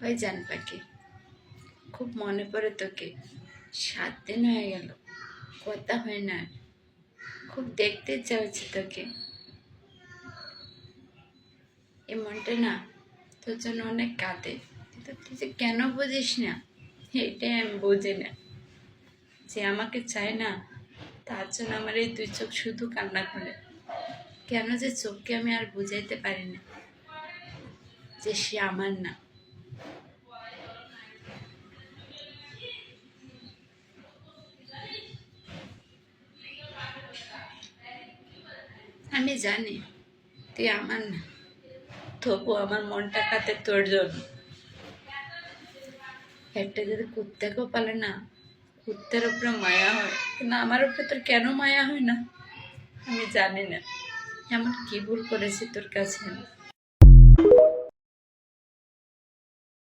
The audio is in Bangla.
ওই জান পাখি, খুব মনে পড়ে তোকে। 7 দিন হয়ে গেল, কথা হয় না। খুব দেখতে ইচ্ছা হচ্ছে তোকে। এই মনটা না তোর জন্য অনেক কাঁদে, কিন্তু তুই যে কেন বুঝিস না, এইটাই আমি বুঝি না। যে আমাকে চায় না, তার জন্য আমার এই 2 চোখ শুধু কান্না করে। কেন যে চোখকে আমি আর বুঝাইতে পারি না যে সে আমার না। আমি জানি তুই আমার না, তবু আমার মনটা কাঁদে তোর জন্য। একটা যদি কুত্তাকেও পালে না, কুত্তার উপরে মায়া হয়, কিন্তু আমার উপরে তোর কেন মায়া হয় না আমি জানি না। এমন কি ভুল করেছি তোর কাছে?